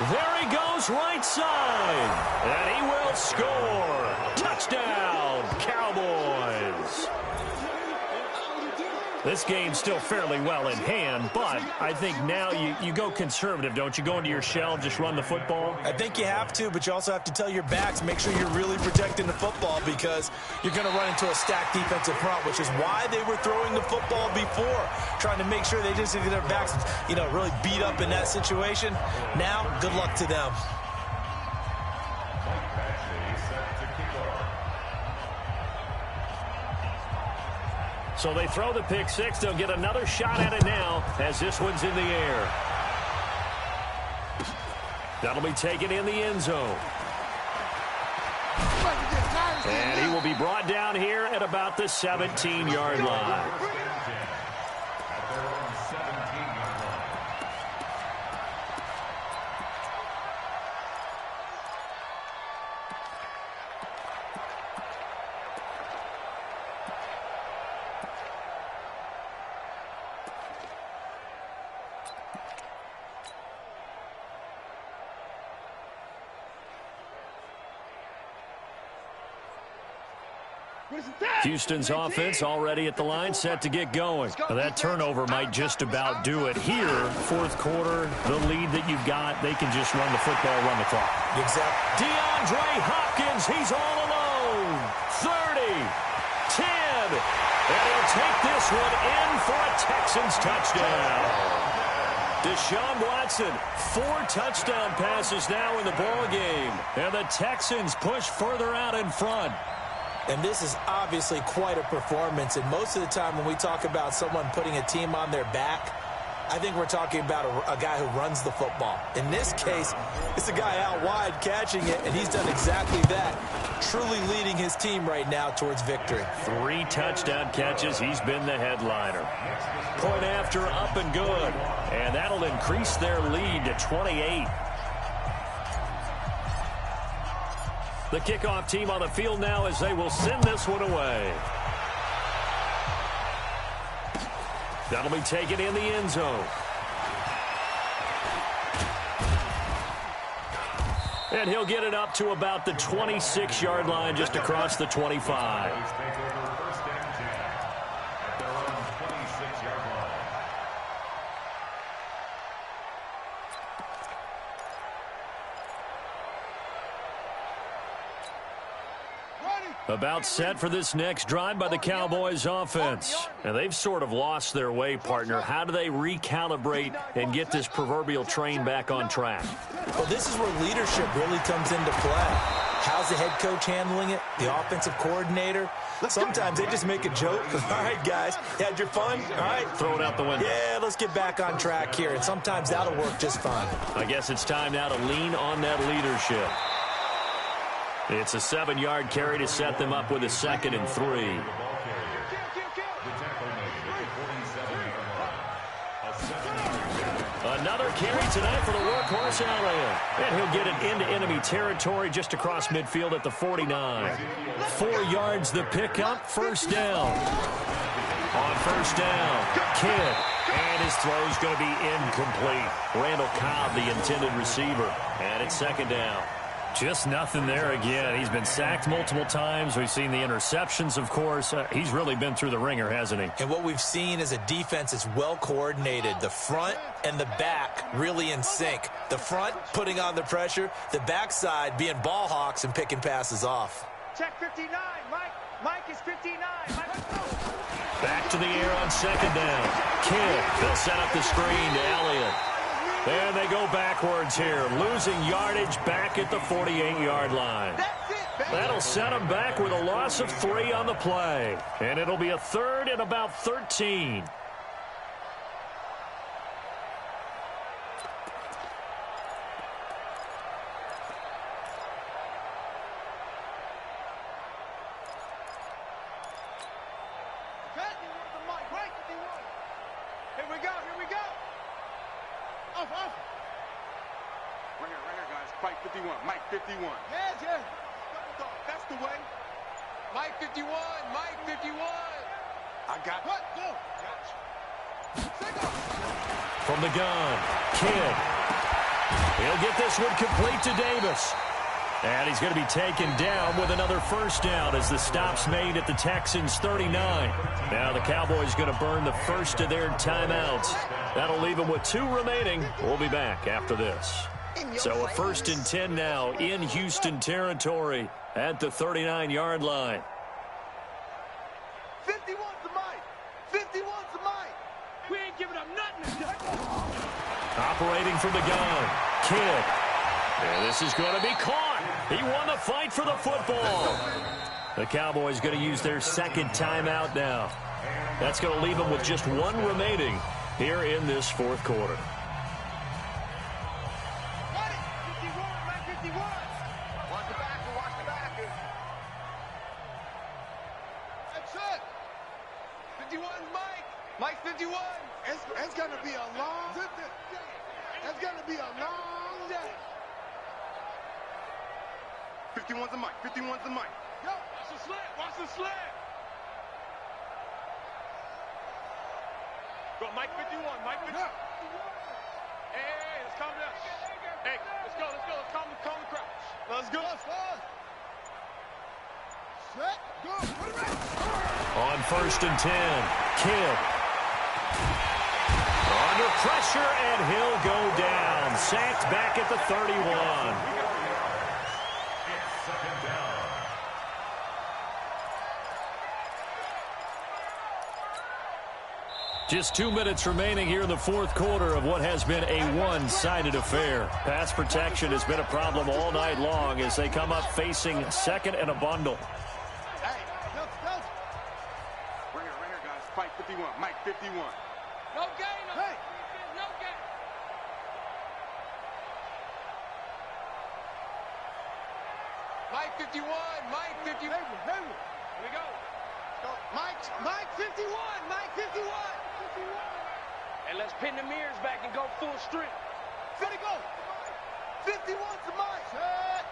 There he goes, right side. And he will score. Touchdown, Cowboys. This game's still fairly well in hand, but I think now you go conservative, don't you? Go into your shell, just run the football? I think you have to, but you also have to tell your backs, make sure you're really protecting the football because you're going to run into a stacked defensive front, which is why they were throwing the football before, trying to make sure they just get their backs, really beat up in that situation. Now, good luck to them. So they throw the pick six. They'll get another shot at it now as this one's in the air. That'll be taken in the end zone. And he will be brought down here at about the 17-yard line. Houston's offense already at the line, set to get going. Now that turnover might just about do it here. Fourth quarter, the lead that you've got, they can just run the football, run the clock. Exactly. DeAndre Hopkins, he's all alone. 30, 10, and he'll take this one in for a Texans touchdown. Deshaun Watson, 4 touchdown passes now in the ball game, and the Texans push further out in front. And this is obviously quite a performance. And most of the time when we talk about someone putting a team on their back, I think we're talking about a guy who runs the football. In this case, it's a guy out wide catching it, and he's done exactly that, truly leading his team right now towards victory. 3 touchdown catches. He's been the headliner. Point after, up and good. And that'll increase their lead to 28. The kickoff team on the field now as they will send this one away. That'll be taken in the end zone. And he'll get it up to about the 26-yard line, just across the 25. About set for this next drive by the Cowboys offense. And they've sort of lost their way, partner. How do they recalibrate and get this proverbial train back on track? Well, this is where leadership really comes into play. How's the head coach handling it? The offensive coordinator? Sometimes they just make a joke. All right, guys, you had your fun? All right. Throw it out the window. Yeah, let's get back on track here. And sometimes that'll work just fine. I guess it's time now to lean on that leadership. It's a 7-yard carry to set them up with a 2nd and 3. Another carry tonight for the workhorse Elliott. And he'll get it into enemy territory just across midfield at the 49. 4 yards the pickup, first down. On first down, Kidd. And his throw's going to be incomplete. Randall Cobb, the intended receiver. And it's 2nd down. Just nothing there again. He's been sacked multiple times. We've seen the interceptions, of course. He's really been through the ringer, hasn't he? And what we've seen is a defense that's well coordinated. The front and the back really in sync. The front putting on the pressure. The backside being ball hawks and picking passes off. Check 59. Mike is 59. Back to the air on 2nd down. Kidd. They'll set up the screen to Elliott. And they go backwards here, losing yardage back at the 48-yard line. That'll set them back with a loss of 3 on the play. And it'll be a 3rd and about 13. Here we go. Off. Right here, guys. Mike 51. Yes. That's the way. Mike 51, Mike 51. I got what? Go. From the gun, Kidd. He'll get this one complete to Davis. And he's going to be taken down with another first down as the stop's made at the Texans' 39. Now the Cowboys going to burn the first of their timeouts. That'll leave them with 2 remaining. We'll be back after this. So a 1st and 10 now in Houston territory at the 39-yard line. 51's the Mike. 51's the Mike. We ain't giving up nothing. Operating from the gun, Kidd. And this is going to be caught. He won the fight for the football. The Cowboys going to use their 2nd timeout now. That's going to leave them with just 1 remaining here in this 4th quarter. Watch the backer, watch the backer. That's it. 51's Mike. Mike 51. It's gonna be a long day. It's gonna be a long day. 51's the Mike. 51's the Mike. Yo, watch the slant, watch the slant. Go, Mike 51, Mike 51. Hey, let's calm down. Hey, let's go. Let's calm the crowd. Let's go. Set, go. Put it right. On 1st and 10, Kidd. Under pressure, and he'll go down. Sacked back at the 31. Just 2 minutes remaining here in the 4th quarter of what has been a one-sided affair. Pass protection has been a problem all night long as they come up facing 2nd and a bundle. Hey, go. Right here, guys. Fight 51. Mike 51. No gain. Hey. No gain. Mike 51, Mike 51. Here we go. Mike 51. Mike 51. And let's pin the mirrors back and go full strength. Ready, go. 51's the Mike. Set.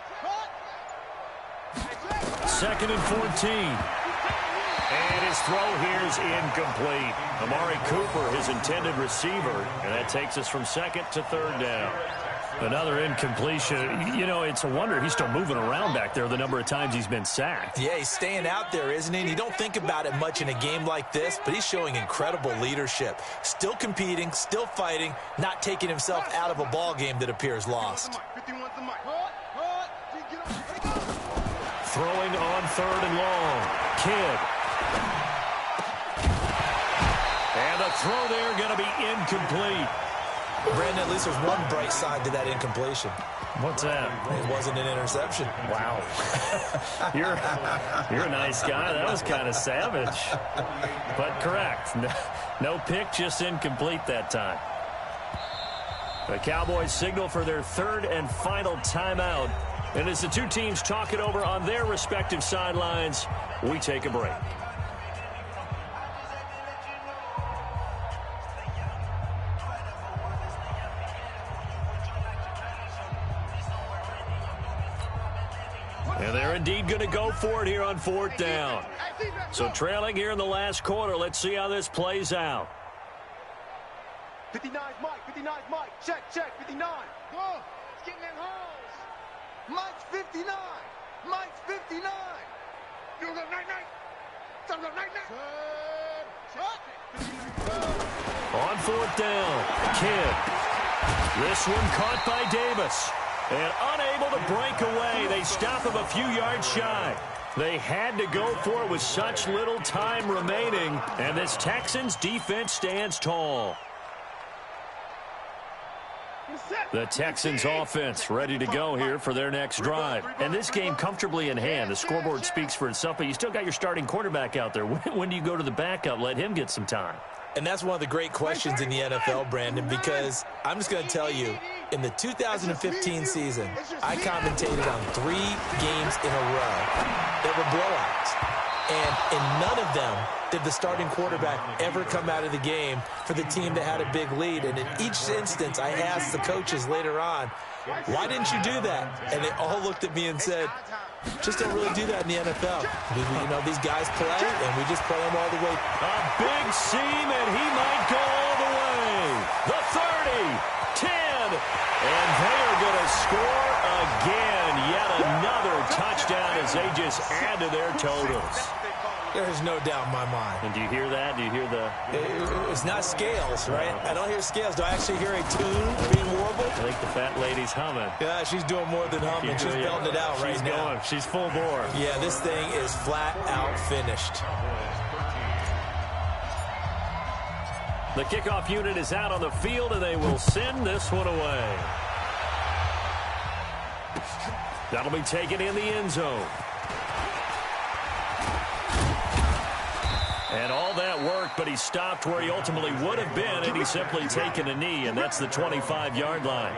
2nd and 14. And his throw here is incomplete. Amari Cooper, his intended receiver, and that takes us from 2nd to 3rd down. Another incompletion. You know, it's a wonder he's still moving around back there the number of times he's been sacked. Yeah, he's staying out there, isn't he? And you don't think about it much in a game like this, but he's showing incredible leadership. Still competing, still fighting, not taking himself out of a ball game that appears lost. 51's the Mike. Throwing on 3rd and long. Kidd. And the throw there going to be incomplete. Brandon, at least there's one bright side to that incompletion. What's that? It wasn't an interception. Wow. You're a nice guy. That was kind of savage. But correct. No pick, just incomplete that time. The Cowboys signal for their 3rd and final timeout. And as the 2 teams talk it over on their respective sidelines, we take a break. And they're indeed going to go for it here on 4th down. So trailing here in the last quarter, let's see how this plays out. 59's Mike. 59's Mike. Check. 59. Go. It's getting in holes. Mike's 59. Mike's 59. You go night. On 4th down, Kidd. This one caught by Davis. And unable to break away, they stop him a few yards shy. They had to go for it with such little time remaining, and this Texans defense stands tall. The Texans offense ready to go here for their next drive. And this game comfortably in hand. The scoreboard speaks for itself, but you still got your starting quarterback out there. When do you go to the backup? Let him get some time. And that's one of the great questions in the NFL, Brandon, because I'm just going to tell you, in the 2015 season, I commentated on 3 games in a row that were blowouts. And in none of them did the starting quarterback ever come out of the game for the team that had a big lead. And in each instance, I asked the coaches later on, why didn't you do that? And they all looked at me and said, just don't really do that in the NFL. These guys play, and we just play them all the way. A big seam, and he might go all the way. The 30, 10, and they are going to score again. Yet another touchdown as they just add to their totals. There's no doubt in my mind. And do you hear that? Do you hear the... It's not scales, right? I don't hear scales. Do I actually hear a tune being warbled? I think the fat lady's humming. Yeah, she's doing more than humming. She's belting it out right now. She's going. She's full bore. Yeah, this thing is flat out finished. The kickoff unit is out on the field, and they will send this one away. That'll be taken in the end zone. And all that work, but he stopped where he ultimately would have been, and he's simply taken a knee, and that's the 25-yard line.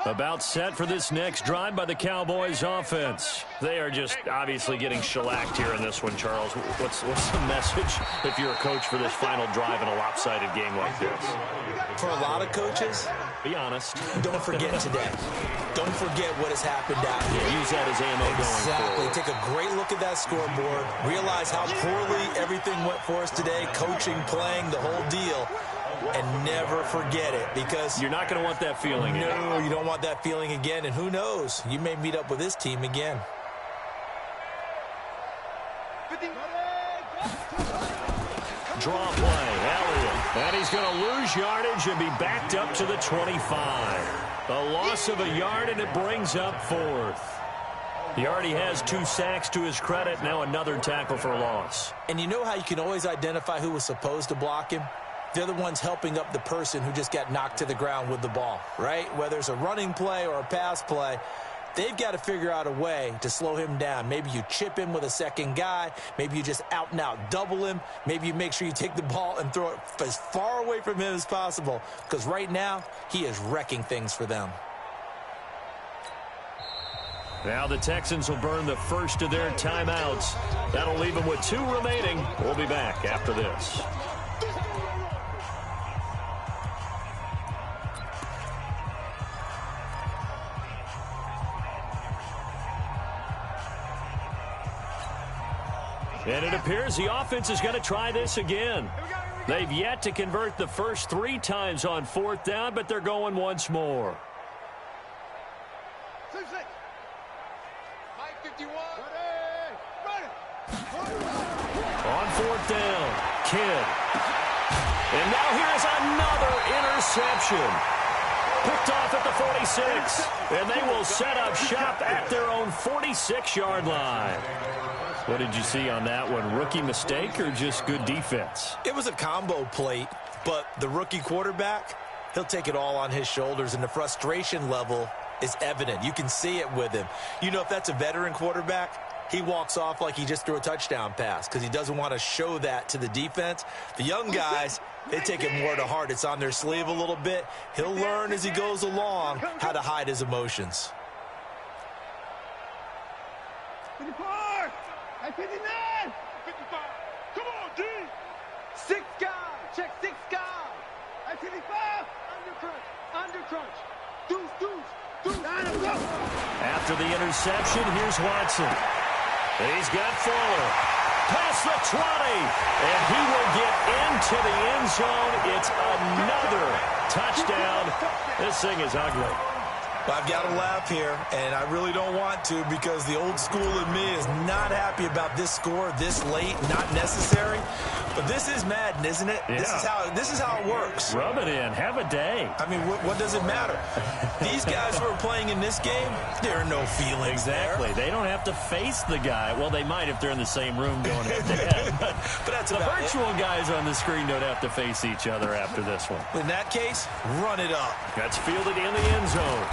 About set for this next drive by the Cowboys offense. They are just obviously getting shellacked here in this one, Charles. What's the message if you're a coach for this final drive in a lopsided game like this? For a lot of coaches, be honest. Don't forget today. Don't forget what has happened out here. Yeah, use that as ammo going forward. Take a great look at that scoreboard. Realize how poorly everything went for us today. Coaching, playing, the whole deal. And never forget it, because you're not going to want that feeling again. No, you don't want that feeling again. And who knows? You may meet up with this team again. Draw play, Elliott. And he's going to lose yardage and be backed up to the 25. A loss of a yard, and it brings up fourth. He already has 2 sacks to his credit. Now another tackle for loss. And you know how you can always identify who was supposed to block him? They're the ones helping up the person who just got knocked to the ground with the ball, right? Whether it's a running play or a pass play, they've got to figure out a way to slow him down. Maybe you chip him with a second guy. Maybe you just out and out double him. Maybe you make sure you take the ball and throw it as far away from him as possible, because right now he is wrecking things for them. Now the Texans will burn the first of their timeouts. That'll leave them with 2 remaining. We'll be back after this. And it appears the offense is going to try this again. They've yet to convert the first 3 times on 4th down, but they're going once more. On 4th down, Kidd. And now here's another interception. Picked off at the 46. And they will set up shop at their own 46-yard line. What did you see on that one? Rookie mistake or just good defense? It was a combo plate, but the rookie quarterback, he'll take it all on his shoulders, and the frustration level is evident. You can see it with him. You know, if that's a veteran quarterback, he walks off like he just threw a touchdown pass because he doesn't want to show that to the defense. The young guys, they take it more to heart. It's on their sleeve a little bit. He'll learn as he goes along how to hide his emotions. 54! At 59! 55! Come on, D! 6 guys! Check 6 guys! At 55! Under crunch! Deuce, deuce, deuce! Line him up! After the interception, here's Watson. He's got Fuller. Past the 20. And he will get into the end zone. It's another touchdown. This thing is ugly. I've got to laugh here, and I really don't want to, because the old school in me is not happy about this score this late, not necessary. But this is Madden, isn't it? Yeah. This is how it works. Rub it in. Have a day. I mean, what does it matter? These guys who are playing in this game, there are no feelings Exactly. there. They don't have to face the guy. Well, they might if they're in the same room going head-to-head. But that's the about virtual guys on the screen don't have to face each other after this one. In that case, run it up. That's fielded in the end zone.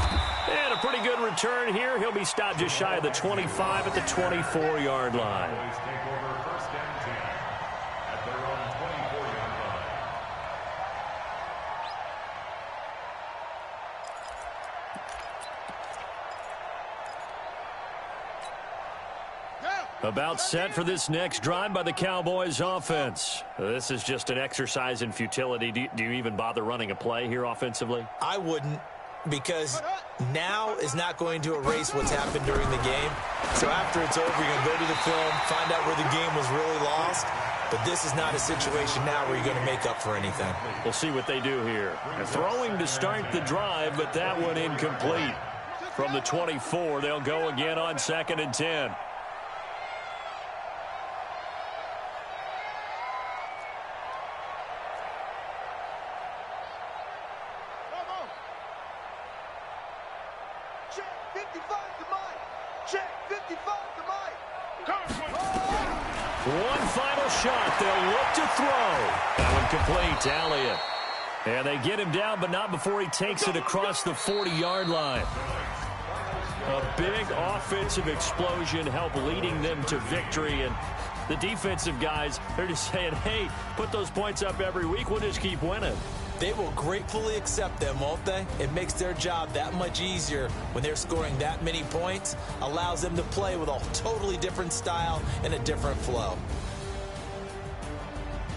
And a pretty good return here. He'll be stopped just shy of the 25 at the 24-yard line. Take over first and 10 at their own 24-yard line. About set for this next drive by the Cowboys offense. This is just an exercise in futility. Do you even bother running a play here offensively? I wouldn't, because now is not going to erase what's happened during the game. So after it's over, you're going to go to the film, find out where the game was really lost. But this is not a situation now where you're going to make up for anything. We'll see what they do here. Throwing to start the drive, but that one incomplete. From the 24, they'll go again on 2nd and 10. Check 55 to Mike. Check 55 to Mike. One final shot. They'll look to throw. That one complete to Elliott. And they get him down, but not before he takes it across the 40-yard line. A big offensive explosion helped leading them to victory. And the defensive guys, they're just saying, hey, put those points up every week. We'll just keep winning. They will gratefully accept them, won't they? It makes their job that much easier when they're scoring that many points. Allows them to play with a totally different style and a different flow.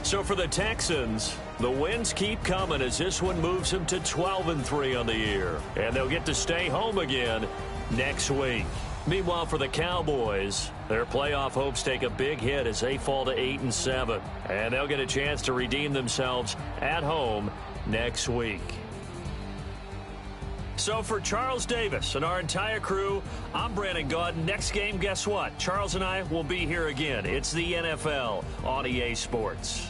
So for the Texans, the wins keep coming as this one moves them to 12-3 on the year. And they'll get to stay home again next week. Meanwhile, for the Cowboys, their playoff hopes take a big hit as they fall to 8-7. And they'll get a chance to redeem themselves at home next week. So for Charles Davis and our entire crew, I'm Brandon Gaudin. Next game, guess what? Charles and I will be here again. It's the NFL on EA Sports.